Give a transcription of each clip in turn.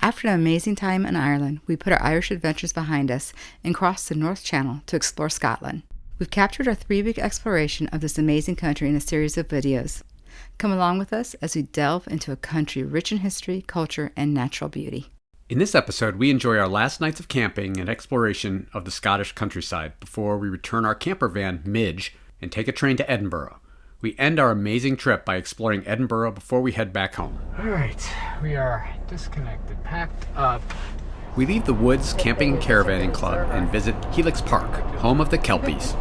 After an amazing time in Ireland, we put our Irish adventures behind us and crossed the North Channel to explore Scotland. We've captured our 3-week exploration of this amazing country in a series of videos. Come along with us as we delve into a country rich in history, culture, and natural beauty. In this episode, we enjoy our last nights of camping and exploration of the Scottish countryside before we return our camper van, Midge, and take a train to Edinburgh. We end our amazing trip by exploring Edinburgh before we head back home. Alright, we are disconnected, packed up. We leave the Woods Camping and Caravanning Club and visit Helix Park, home of the Kelpies.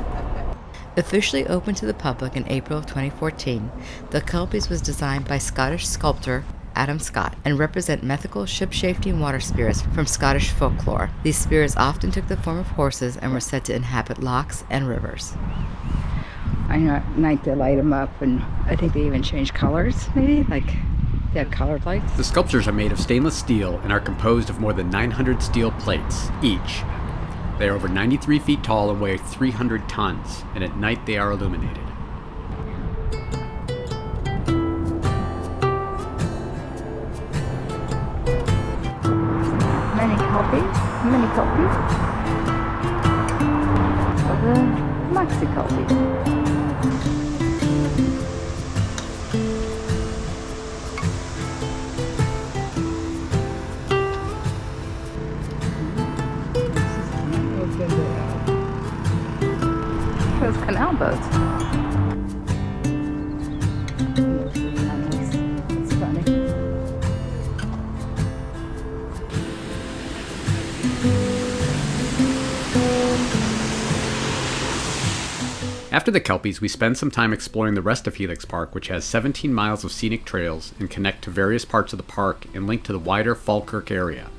Officially opened to the public in April of 2014, the Kelpies was designed by Scottish sculptor Adam Scott and represent mythical ship-shaping water spirits from Scottish folklore. These spirits often took the form of horses and were said to inhabit lochs and rivers. I know at night they light them up, and I think they even change colors, maybe? Like, they have colored lights? The sculptures are made of stainless steel and are composed of more than 900 steel plates each. They are over 93 feet tall and weigh 300 tons, and at night they are illuminated. Many Kelpies. The Maxi Kelpies. Those canal boats. It's funny. After the Kelpies, we spend some time exploring the rest of Helix Park, which has 17 miles of scenic trails and connect to various parts of the park and link to the wider Falkirk area.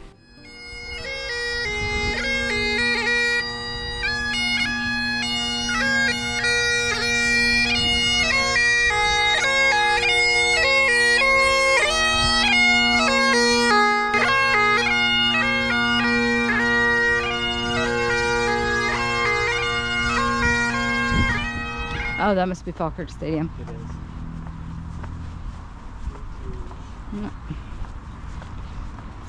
Oh, that must be Falkirk Stadium. It is. Yeah.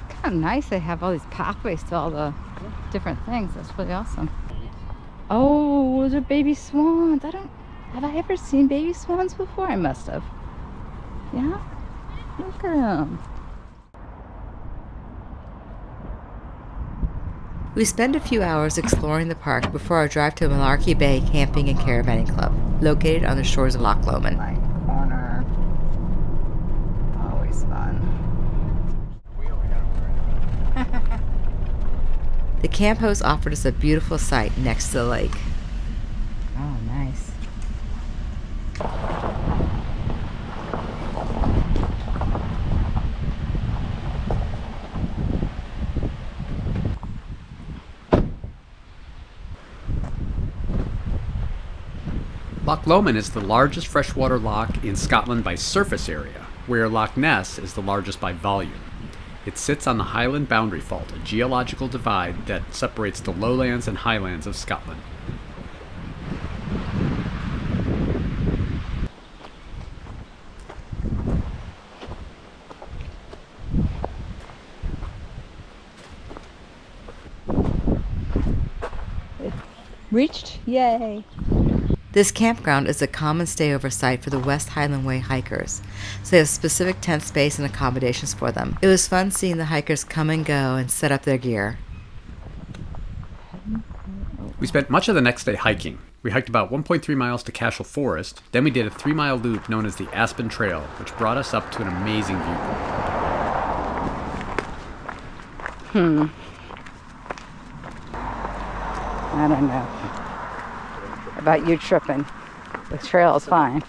It's kind of nice they have all these pathways to all the different things. That's really awesome. Oh, those are baby swans. Have I ever seen baby swans before? I must have. Yeah? Look at them. We spend a few hours exploring the park before our drive to Malarkey Bay Camping and Caravanning Club, located on the shores of Loch Lomond. Corner. Always fun. The camp host offered us a beautiful site next to the lake. Oh, nice. Loch Lomond is the largest freshwater loch in Scotland by surface area, where Loch Ness is the largest by volume. It sits on the Highland Boundary Fault, a geological divide that separates the lowlands and highlands of Scotland. Reached? Yay! This campground is a common stayover site for the West Highland Way hikers, so they have specific tent space and accommodations for them. It was fun seeing the hikers come and go and set up their gear. We spent much of the next day hiking. We hiked about 1.3 miles to Cashel Forest, then we did a 3-mile loop known as the Aspen Trail, which brought us up to an amazing viewpoint. I don't know about you tripping. The trail is fine.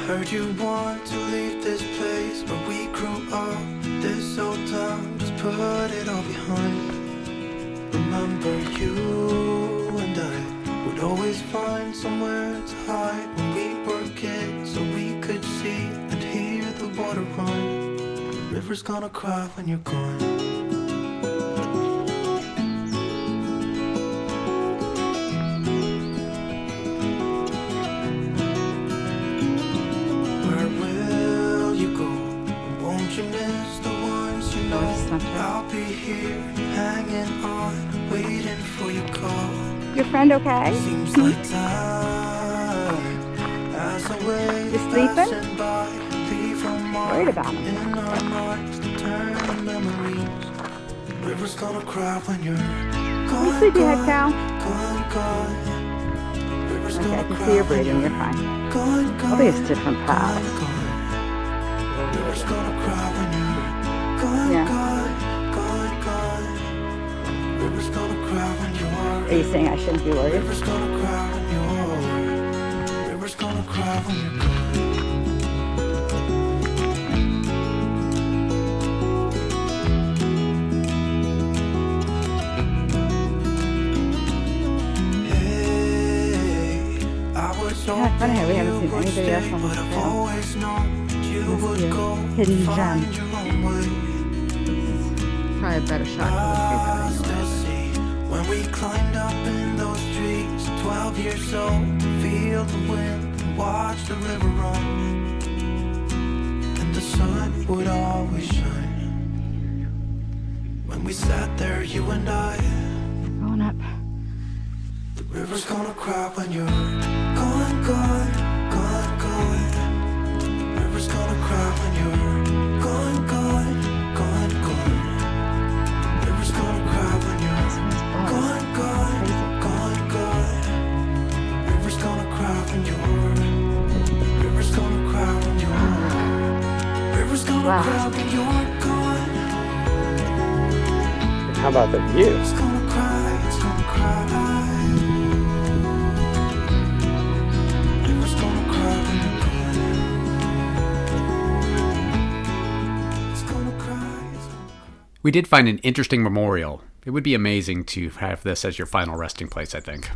Heard you want to leave this place where we grew up. This old town, just put it all behind. Remember you and I We'd always find somewhere to hide when we were kids, so we could see and hear the water run. The river's gonna cry when you're gone. Where will you go? Won't you miss the ones you know? I'll be here, hanging on, waiting for your call. Your friend okay? Seems like time as a wave You sleeping? passing by, leave a mark Worried about him. in our minds to turn to memories. River's gonna cry when you're You gone, sleepyhead, Cal? gone, gone. River's Okay, I gonna can cry see your when breathing. You're fine. gone, I gone, think it's different paths. gone. River's gonna cry when you're gone, Yeah. gone, gone, gone. River's gonna cry when you're Are you saying I shouldn't be worried? River's gonna cry when you're River's gonna cry when you're gone. Hey, I was Yeah, funny how we haven't seen hoping you would anybody else stay, on the but I've trail. always known that you Must would be a go hidden gem. find your own way. Probably a better shot I for still see when we climbed up in those trees, 12 years old, to feel the wind and watch the river run. And the sun would always shine. When we sat there, you and I, Going up. the river's gonna cry when you're gone, gone, gone, gone. The river's gonna cry when you're gone, gone, gone, gone. The river's gonna cry when you're gone, gone, gone, gone. River's gonna cry when you're. River's gonna cry when you're. River's gonna Wow. cry when you're gone. How about the view? It's gonna cry, it's gonna cry. River's gonna cry when you're gone. It's gonna cry, it's gonna cry. We did find an interesting memorial. It would be amazing to have this as your final resting place, I think.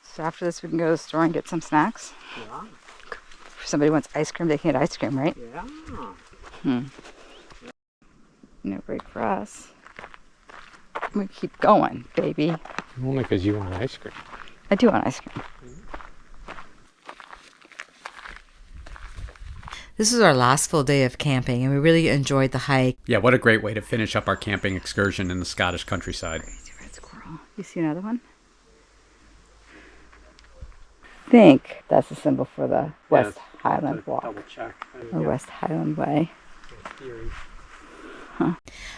So after this, we can go to the store and get some snacks. Yeah. If somebody wants ice cream, they can get ice cream, right? Yeah. No break for us. We keep going, baby. Only because you want ice cream. I do want ice cream. This was our last full day of camping, and we really enjoyed the hike. Yeah, what a great way to finish up our camping excursion in the Scottish countryside. Crazy red squirrel. You see another one? Think that's the symbol for the West Highland Walk, Double check. or West Highland Way.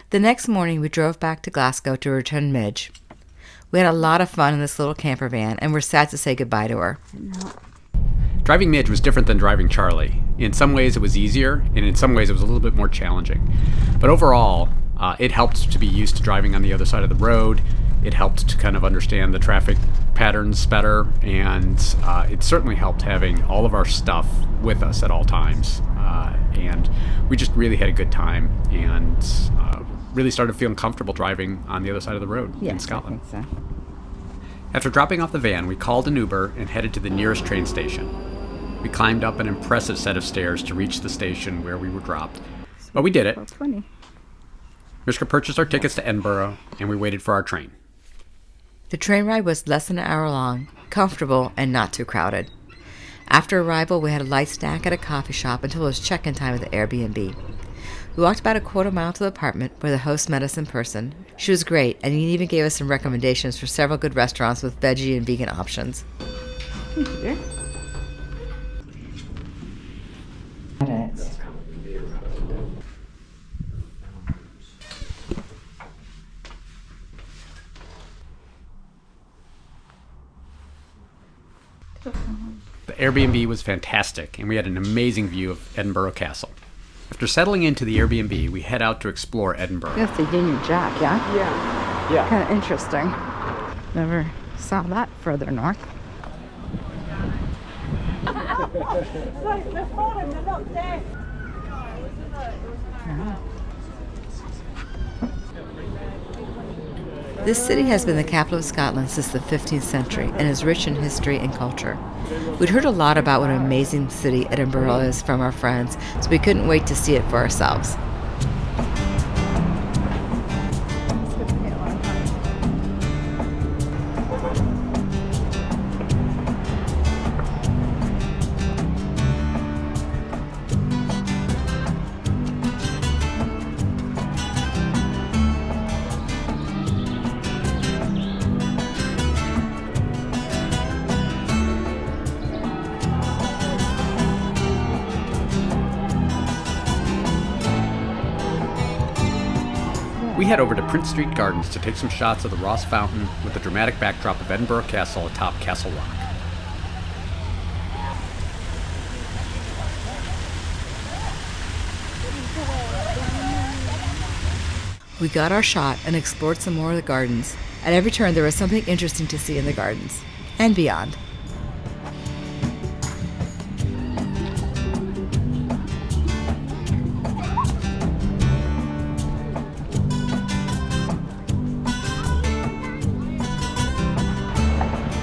The next morning, we drove back to Glasgow to return Midge. We had a lot of fun in this little camper van, and we're sad to say goodbye to her. Driving Midge was different than driving Charlie. In some ways it was easier, and in some ways it was a little bit more challenging. But overall, it helped to be used to driving on the other side of the road. It helped to kind of understand the traffic patterns better, and it certainly helped having all of our stuff with us at all times. And we just really had a good time, and really started feeling comfortable driving on the other side of the road in Scotland. I think so. After dropping off the van, we called an Uber and headed to the nearest train station. We climbed up an impressive set of stairs to reach the station where we were dropped. But we did it. 12:20. Mishka purchased our tickets to Edinburgh, and we waited for our train. The train ride was less than an hour long, comfortable, and not too crowded. After arrival, we had a light snack at a coffee shop until it was check-in time at the Airbnb. We walked about a quarter mile to the apartment where the host met us in person. She was great, and he even gave us some recommendations for several good restaurants with veggie and vegan options. Thank you, dear. It is. The Airbnb was fantastic, and we had an amazing view of Edinburgh Castle. After settling into the Airbnb, we head out to explore Edinburgh. That's the Union Jack, yeah? Yeah. Kind of interesting. Never saw that further north. This city has been the capital of Scotland since the 15th century and is rich in history and culture. We'd heard a lot about what an amazing city Edinburgh is from our friends, so we couldn't wait to see it for ourselves. We head over to Prince Street Gardens to take some shots of the Ross Fountain with the dramatic backdrop of Edinburgh Castle atop Castle Rock. We got our shot and explored some more of the gardens. At every turn, there was something interesting to see in the gardens and beyond.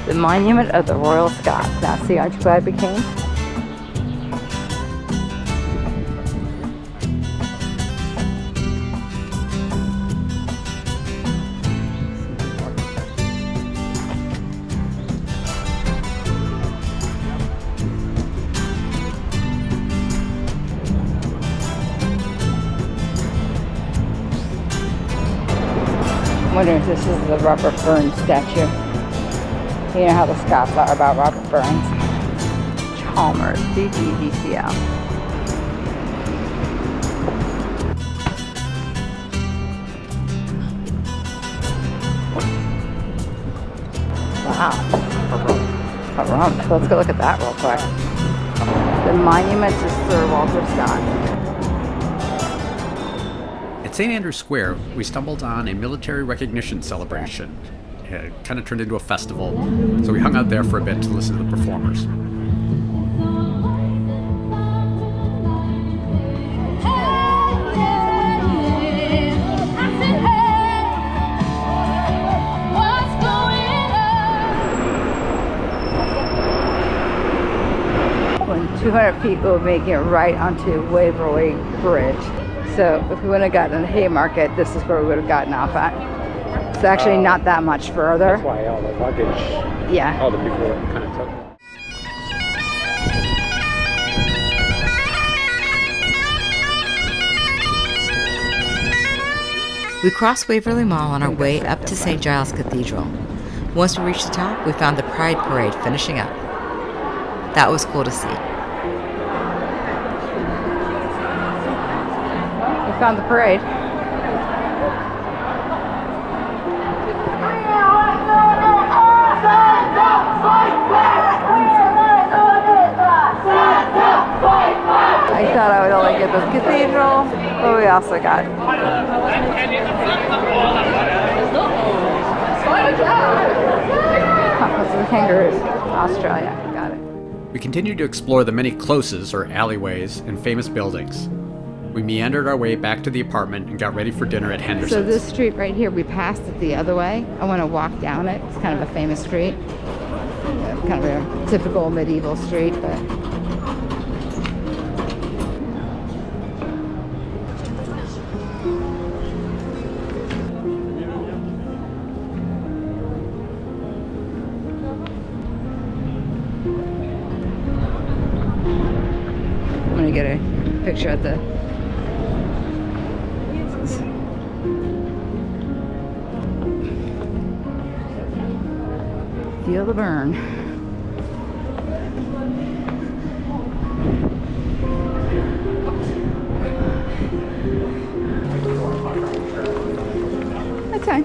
The monument of the Royal Scots. Now, see, aren't you glad we came? I'm wondering if this is the Robert Burns statue. You know how the Scots are about Robert Burns. Chalmers, DGDCL. Wow. Let's go look at that real quick. The monument to Sir Walter Scott. At St. Andrew's Square, we stumbled on a military recognition celebration. It kind of turned into a festival, so we hung out there for a bit to listen to the performers. When 200 feet will make it right onto Waverley Bridge. So if we wouldn't have gotten the Haymarket, this is where we would have gotten off at. It's actually not that much further. That's why all the luggage, Yeah. all the people kind of took. We crossed Waverley Mall on our way up to St. Giles Cathedral. Once we reached the top, we found the Pride Parade finishing up. That was cool to see. We found the parade. I thought I would only get the cathedral, but we also got the kangaroos. Australia, got it. We continued to explore the many closes, or alleyways, and famous buildings. We meandered our way back to the apartment and got ready for dinner at Henderson's. So this street right here, we passed it the other way. I want to walk down it. It's kind of a famous street. Kind of a typical medieval street, but... I'm going to get a picture at the... Feel the burn. That's fine.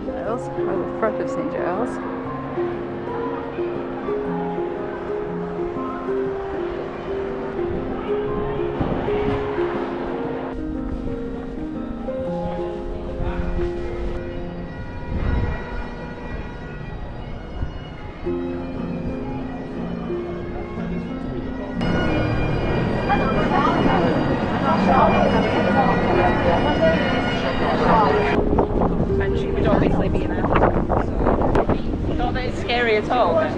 Giles, or the front of St. Giles.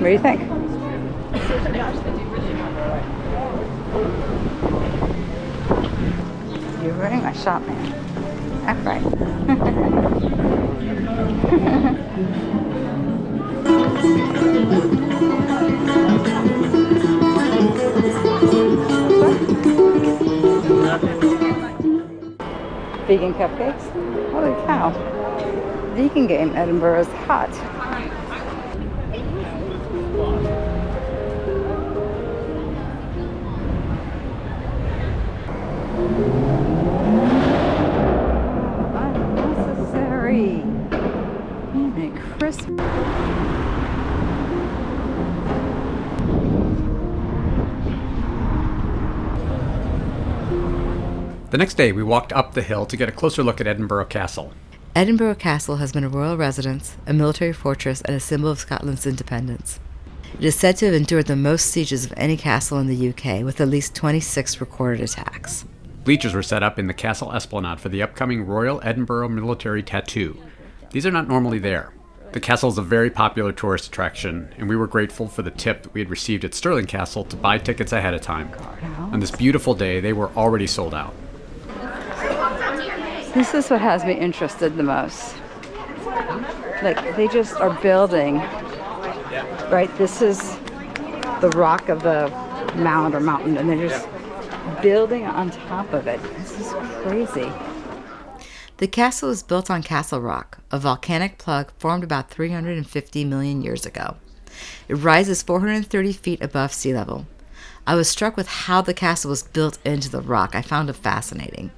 What do you think? You're ruining my shot, man. Act right. Vegan cupcakes? Holy cow. Vegan game, Edinburgh is hot. Unnecessary. And crisp. The next day, we walked up the hill to get a closer look at Edinburgh Castle. Edinburgh Castle has been a royal residence, a military fortress, and a symbol of Scotland's independence. It is said to have endured the most sieges of any castle in the UK, with at least 26 recorded attacks. Bleachers were set up in the castle esplanade for the upcoming Royal Edinburgh Military Tattoo. These are not normally there. The castle is a very popular tourist attraction, and we were grateful for the tip that we had received at Stirling Castle to buy tickets ahead of time. On this beautiful day, they were already sold out. This is what has me interested the most. Like, they just are building, right? This is the rock of the mound or mountain, and they're just building on top of it. This is crazy. The castle is built on Castle Rock, a volcanic plug formed about 350 million years ago. It rises 430 feet above sea level. I was struck with how the castle was built into the rock. I found it fascinating.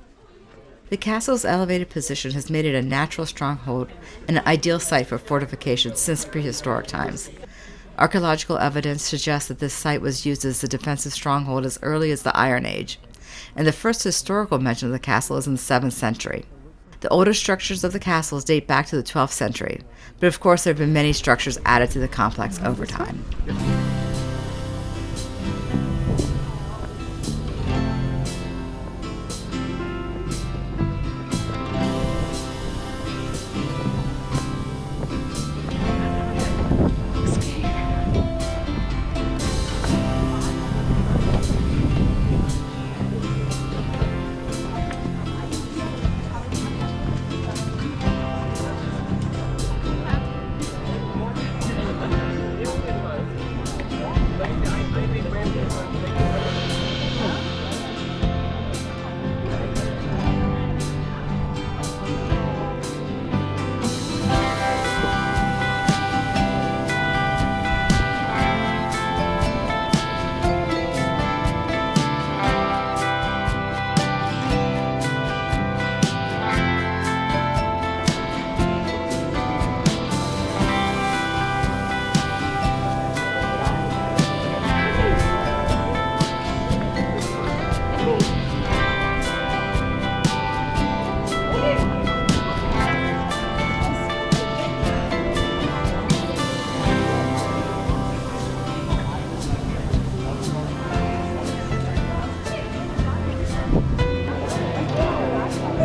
The castle's elevated position has made it a natural stronghold and an ideal site for fortification since prehistoric times. Archaeological evidence suggests that this site was used as a defensive stronghold as early as the Iron Age, and the first historical mention of the castle is in the 7th century. The oldest structures of the castles date back to the 12th century, but of course there have been many structures added to the complex over time.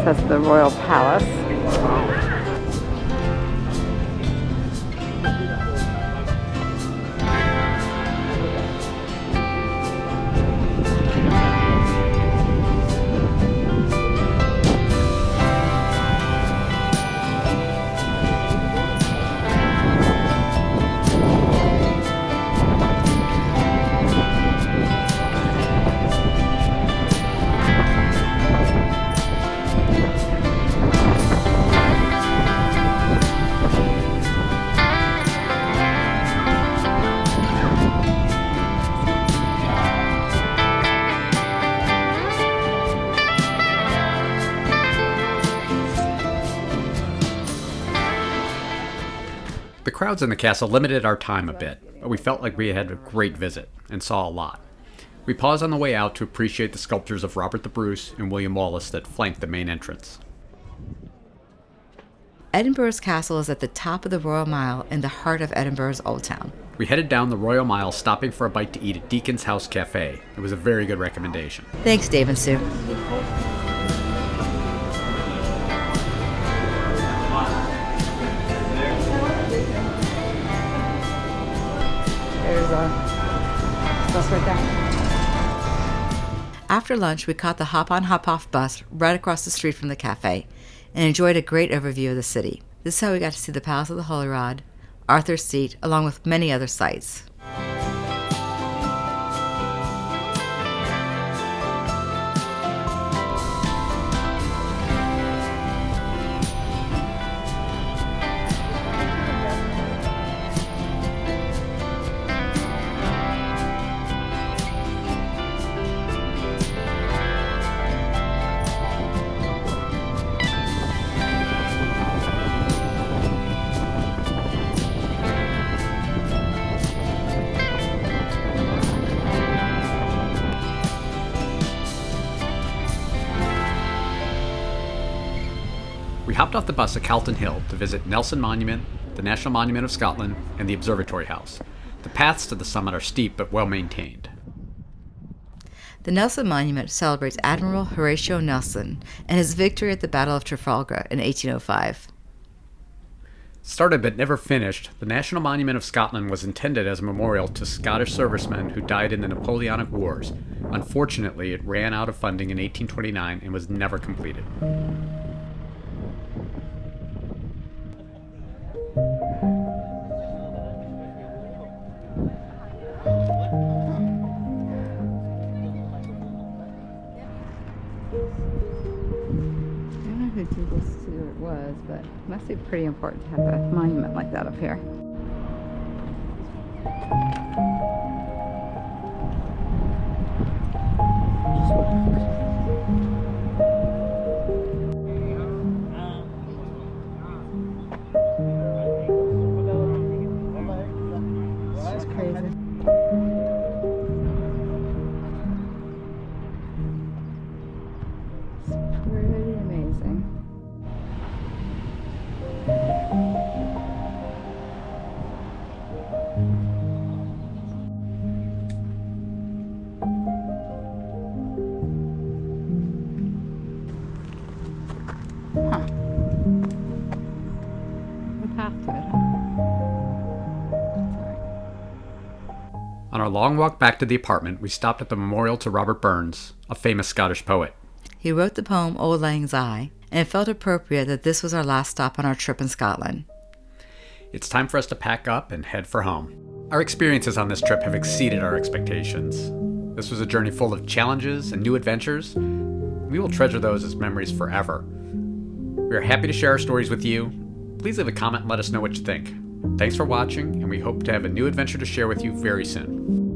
That's the Royal Palace. The crowds in the castle limited our time a bit, but we felt like we had a great visit and saw a lot. We paused on the way out to appreciate the sculptures of Robert the Bruce and William Wallace that flanked the main entrance. Edinburgh's castle is at the top of the Royal Mile in the heart of Edinburgh's Old Town. We headed down the Royal Mile, stopping for a bite to eat at Deacon's House Cafe. It was a very good recommendation. Thanks, Dave and Sue. bus right there. After lunch, we caught the hop-on, hop-off bus right across the street from the cafe and enjoyed a great overview of the city. This is how we got to see the Palace of the Holy Rod, Arthur's Seat, along with many other sights. We hopped off the bus at Calton Hill to visit Nelson Monument, the National Monument of Scotland, and the Observatory House. The paths to the summit are steep but well maintained. The Nelson Monument celebrates Admiral Horatio Nelson and his victory at the Battle of Trafalgar in 1805. Started but never finished, the National Monument of Scotland was intended as a memorial to Scottish servicemen who died in the Napoleonic Wars. Unfortunately, it ran out of funding in 1829 and was never completed. Who did this to who it was, but it must be pretty important to have a monument like that up here. This is crazy. It's pretty amazing. Huh. The path to it, huh? On our long walk back to the apartment, we stopped at the memorial to Robert Burns, a famous Scottish poet. He wrote the poem Auld Lang Syne, and it felt appropriate that this was our last stop on our trip in Scotland. It's time for us to pack up and head for home. Our experiences on this trip have exceeded our expectations. This was a journey full of challenges and new adventures. We will treasure those as memories forever. We are happy to share our stories with you. Please leave a comment and let us know what you think. Thanks for watching, and we hope to have a new adventure to share with you very soon.